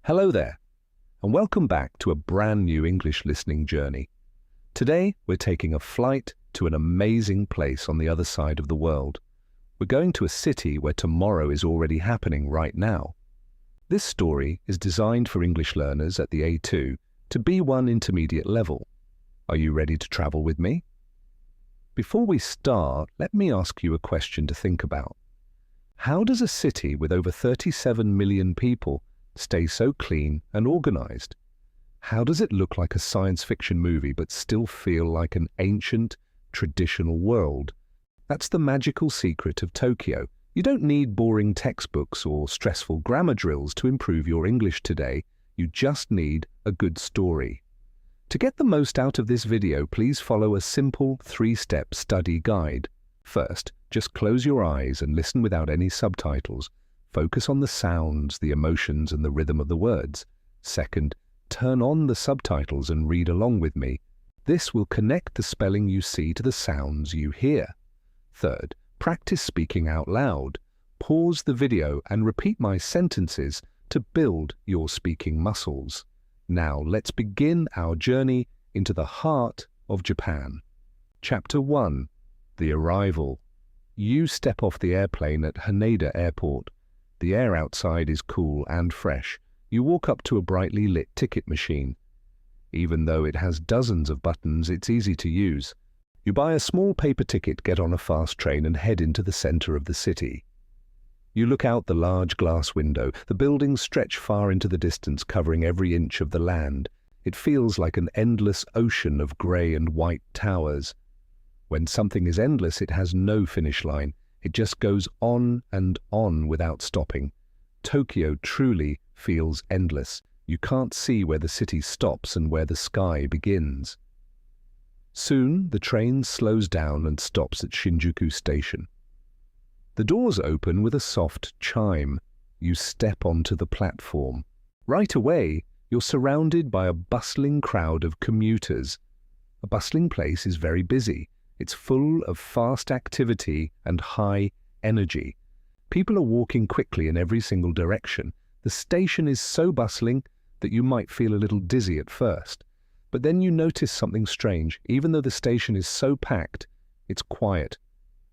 Hello there, and welcome back to a brand new English listening journey. Today, we're taking a flight to an amazing place on the other side of the world. We're going to a city where tomorrow is already happening right now. This story is designed for English learners at the A2 to B1 intermediate level. Are you ready to travel with me? Before we start, let me ask you a question to think about. How does a city with over 37 million people stay so clean and organized? How does it look like a science fiction movie but still feel like an ancient, traditional world? That's the magical secret of Tokyo. You don't need boring textbooks or stressful grammar drills to improve your English today. You just need a good story. To get the most out of this video, please follow a simple 3-step study guide. First, just close your eyes and listen without any subtitles. Focus on the sounds, the emotions, and the rhythm of the words. Second, turn on the subtitles and read along with me. This will connect the spelling you see to the sounds you hear. Third, practice speaking out loud. Pause the video and repeat my sentences to build your speaking muscles. Now, let's begin our journey into the heart of Japan. Chapter 1. The Arrival. You step off the airplane at Haneda Airport. The air outside is cool and fresh. You walk up to a brightly lit ticket machine. Even though it has dozens of buttons, it's easy to use. You buy a small paper ticket, get on a fast train, and head into the center of the city. You look out the large glass window. The buildings stretch far into the distance, covering every inch of the land. It feels like an endless ocean of grey and white towers. When something is endless, it has no finish line. It just goes on and on without stopping. Tokyo truly feels endless. You can't see where the city stops and where the sky begins. Soon, the train slows down and stops at Shinjuku Station. The doors open with a soft chime. You step onto the platform. Right away, you're surrounded by a bustling crowd of commuters. A bustling place is very busy. It's full of fast activity and high energy. People are walking quickly in every single direction. The station is so bustling that you might feel a little dizzy at first. But then you notice something strange. Even though the station is so packed, it's quiet.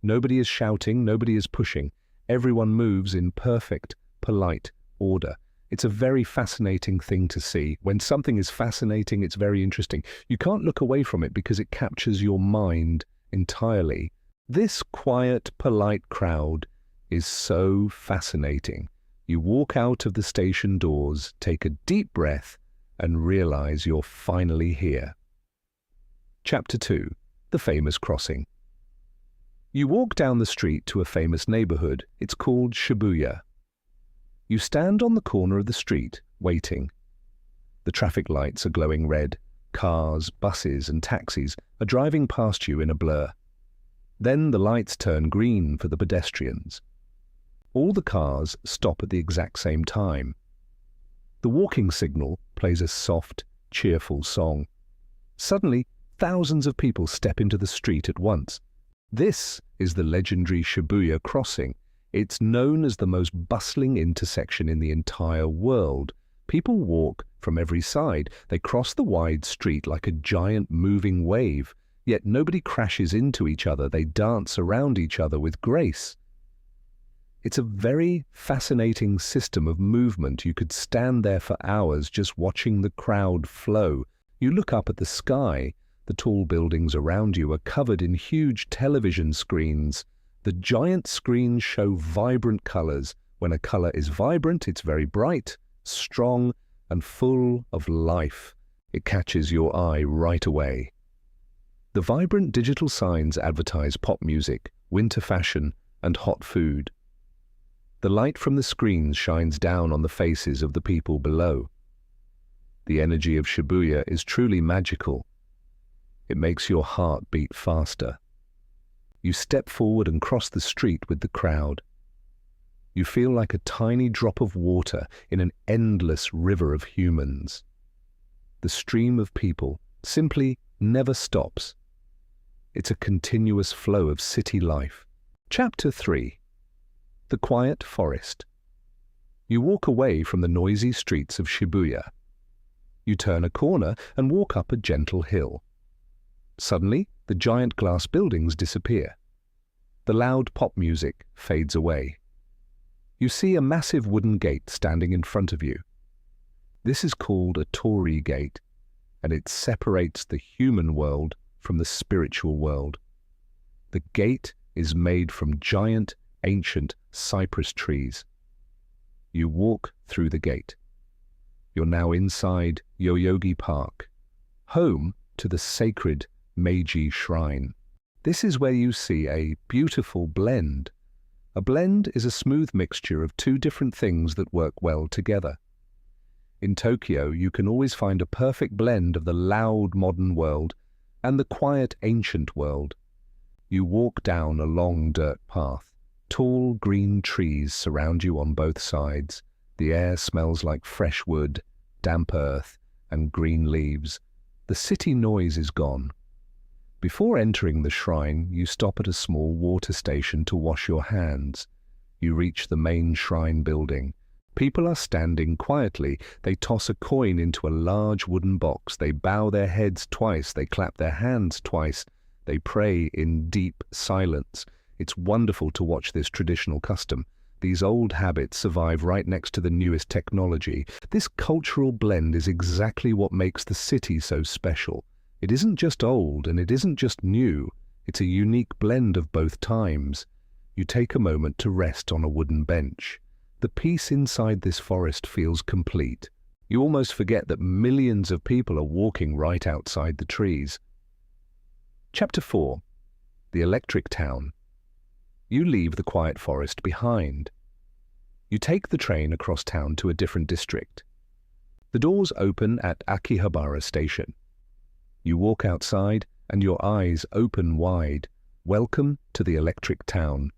Nobody is shouting, nobody is pushing. Everyone moves in perfect, polite order. It's a very fascinating thing to see. When something is fascinating, it's very interesting. You can't look away from it because it captures your mind entirely. This quiet, polite crowd is so fascinating. You walk out of the station doors, take a deep breath, and realize you're finally here. Chapter 2. The Famous Crossing. You walk down the street to a famous neighborhood. It's called Shibuya. You stand on the corner of the street, waiting. The traffic lights are glowing red. Cars, buses, and taxis are driving past you in a blur. Then the lights turn green for the pedestrians. All the cars stop at the exact same time. The walking signal plays a soft, cheerful song. Suddenly, thousands of people step into the street at once. This is the legendary Shibuya crossing. It's known as the most bustling intersection in the entire world. People walk from every side. They cross the wide street like a giant moving wave. Yet nobody crashes into each other. They dance around each other with grace. It's a very fascinating system of movement. You could stand there for hours just watching the crowd flow. You look up at the sky. The tall buildings around you are covered in huge television screens. The giant screens show vibrant colors. When a color is vibrant, it's very bright, strong, and full of life. It catches your eye right away. The vibrant digital signs advertise pop music, winter fashion, and hot food. The light from the screens shines down on the faces of the people below. The energy of Shibuya is truly magical. It makes your heart beat faster. You step forward and cross the street with the crowd. You feel like a tiny drop of water in an endless river of humans. The stream of people simply never stops. It's a continuous flow of city life. Chapter 3. The Quiet Forest. You walk away from the noisy streets of Shibuya. You turn a corner and walk up a gentle hill. Suddenly, the giant glass buildings disappear. The loud pop music fades away. You see a massive wooden gate standing in front of you. This is called a torii gate, and it separates the human world from the spiritual world. The gate is made from giant, ancient cypress trees. You walk through the gate. You're now inside Yoyogi Park, home to the sacred Meiji Shrine. This is where you see a beautiful blend. A blend is a smooth mixture of two different things that work well together. In Tokyo, you can always find a perfect blend of the loud modern world and the quiet ancient world. You walk down a long dirt path. Tall green trees surround you on both sides. The air smells like fresh wood, damp earth, and green leaves. The city noise is gone. Before entering the shrine, you stop at a small water station to wash your hands. You reach the main shrine building. People are standing quietly. They toss a coin into a large wooden box. They bow their heads twice. They clap their hands twice. They pray in deep silence. It's wonderful to watch this traditional custom. These old habits survive right next to the newest technology. This cultural blend is exactly what makes the city so special. It isn't just old and it isn't just new. It's a unique blend of both times. You take a moment to rest on a wooden bench. The peace inside this forest feels complete. You almost forget that millions of people are walking right outside the trees. Chapter 4. The Electric Town. You leave the quiet forest behind. You take the train across town to a different district. The doors open at Akihabara Station. You walk outside and your eyes open wide. Welcome to the Electric Town.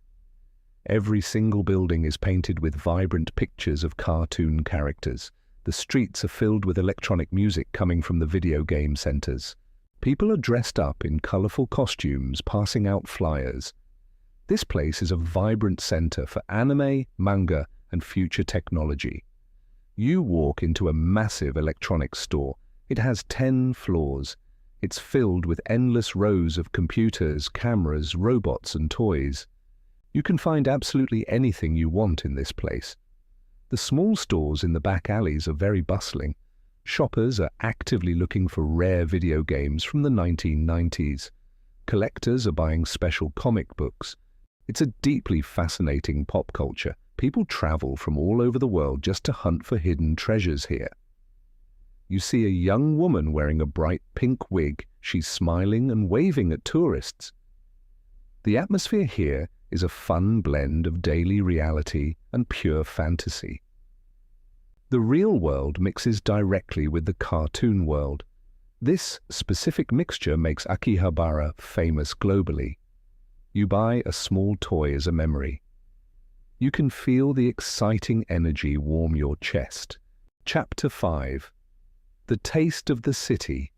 Every single building is painted with vibrant pictures of cartoon characters. The streets are filled with electronic music coming from the video game centers. People are dressed up in colorful costumes, passing out flyers. This place is a vibrant center for anime, manga, and future technology. You walk into a massive electronics store. It has 10 floors. It's filled with endless rows of computers, cameras, robots, and toys. You can find absolutely anything you want in this place. The small stores in the back alleys are very bustling. Shoppers are actively looking for rare video games from the 1990s. Collectors are buying special comic books. It's a deeply fascinating pop culture. People travel from all over the world just to hunt for hidden treasures here. You see a young woman wearing a bright pink wig. She's smiling and waving at tourists. The atmosphere here is a fun blend of daily reality and pure fantasy. The real world mixes directly with the cartoon world. This specific mixture makes Akihabara famous globally. You buy a small toy as a memory. You can feel the exciting energy warm your chest. Chapter 5. The Taste of the City.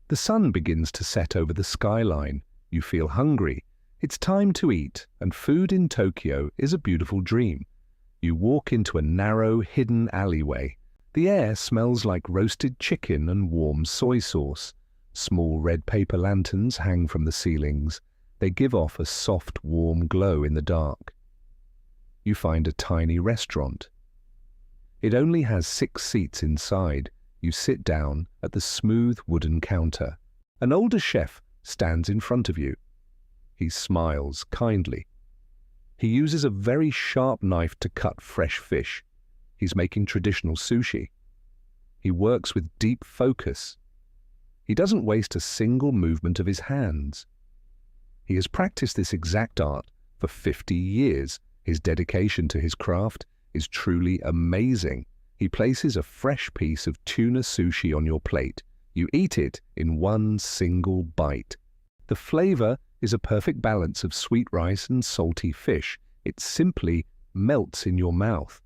The sun begins to set over the skyline. You feel hungry. It's time to eat, and food in Tokyo is a beautiful dream. You walk into a narrow, hidden alleyway. The air smells like roasted chicken and warm soy sauce. Small red paper lanterns hang from the ceilings. They give off a soft, warm glow in the dark. You find a tiny restaurant. It only has 6 seats inside. You sit down at the smooth wooden counter. An older chef stands in front of you. He smiles kindly. He uses a very sharp knife to cut fresh fish. He's making traditional sushi. He works with deep focus. He doesn't waste a single movement of his hands. He has practiced this exact art for 50 years. His dedication to his craft is truly amazing. He places a fresh piece of tuna sushi on your plate. You eat it in one single bite. The flavor is a perfect balance of sweet rice and salty fish. It simply melts in your mouth.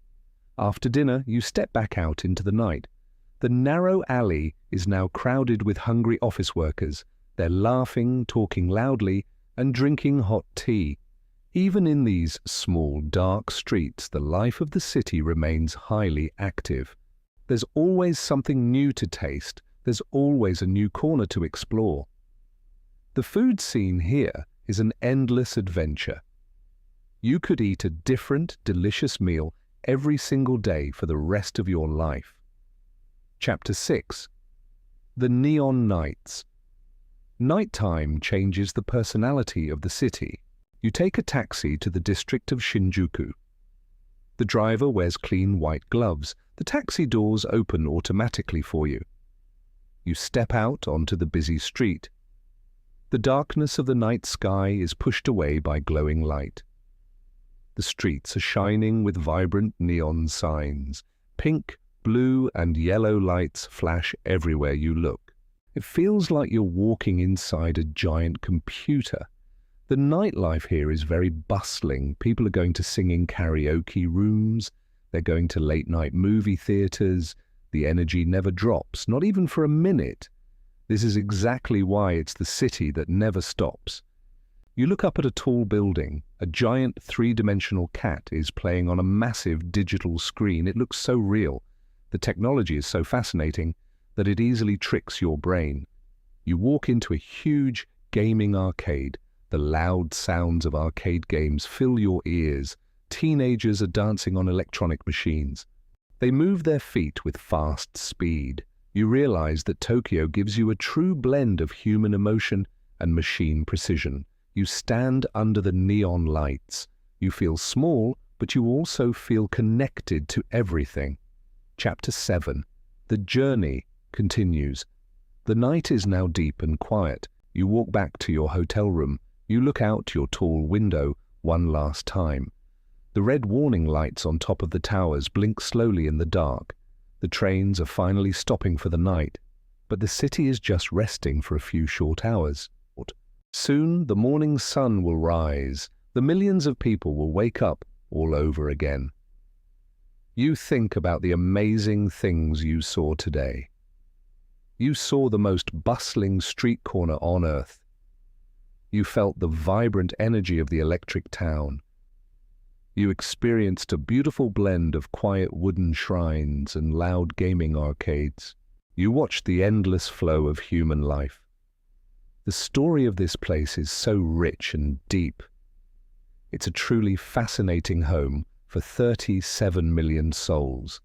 After dinner, you step back out into the night. The narrow alley is now crowded with hungry office workers. They're laughing, talking loudly, and drinking hot tea. Even in these small, dark streets, the life of the city remains highly active. There's always something new to taste. There's always a new corner to explore. The food scene here is an endless adventure. You could eat a different, delicious meal every single day for the rest of your life. Chapter 6. The Neon Nights. Nighttime changes the personality of the city. You take a taxi to the district of Shinjuku. The driver wears clean white gloves. The taxi doors open automatically for you. You step out onto the busy street. The darkness of the night sky is pushed away by glowing light. The streets are shining with vibrant neon signs. Pink, blue, and yellow lights flash everywhere you look. It feels like you're walking inside a giant computer. The nightlife here is very bustling. People are going to singing karaoke rooms. They're going to late-night movie theaters. The energy never drops, not even for a minute. This is exactly why it's the city that never stops. You look up at a tall building. A giant three-dimensional cat is playing on a massive digital screen. It looks so real. The technology is so fascinating that it easily tricks your brain. You walk into a huge gaming arcade. The loud sounds of arcade games fill your ears. Teenagers are dancing on electronic machines. They move their feet with fast speed. You realize that Tokyo gives you a true blend of human emotion and machine precision. You stand under the neon lights. You feel small, but you also feel connected to everything. Chapter 7. The journey continues. The night is now deep and quiet. You walk back to your hotel room. You look out your tall window one last time. The red warning lights on top of the towers blink slowly in the dark. The trains are finally stopping for the night, but the city is just resting for a few short hours. Soon the morning sun will rise. The millions of people will wake up all over again. You think about the amazing things you saw today. You saw the most bustling street corner on earth. You felt the vibrant energy of the electric town. You experienced a beautiful blend of quiet wooden shrines and loud gaming arcades. You watched the endless flow of human life. The story of this place is so rich and deep. It's a truly fascinating home for 37 million souls.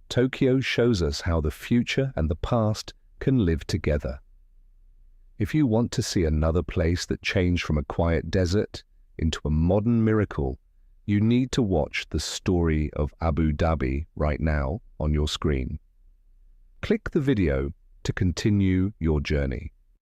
Tokyo shows us how the future and the past can live together. If you want to see another place that changed from a quiet desert into a modern miracle, you need to watch the story of Abu Dhabi right now on your screen. Click the video to continue your journey.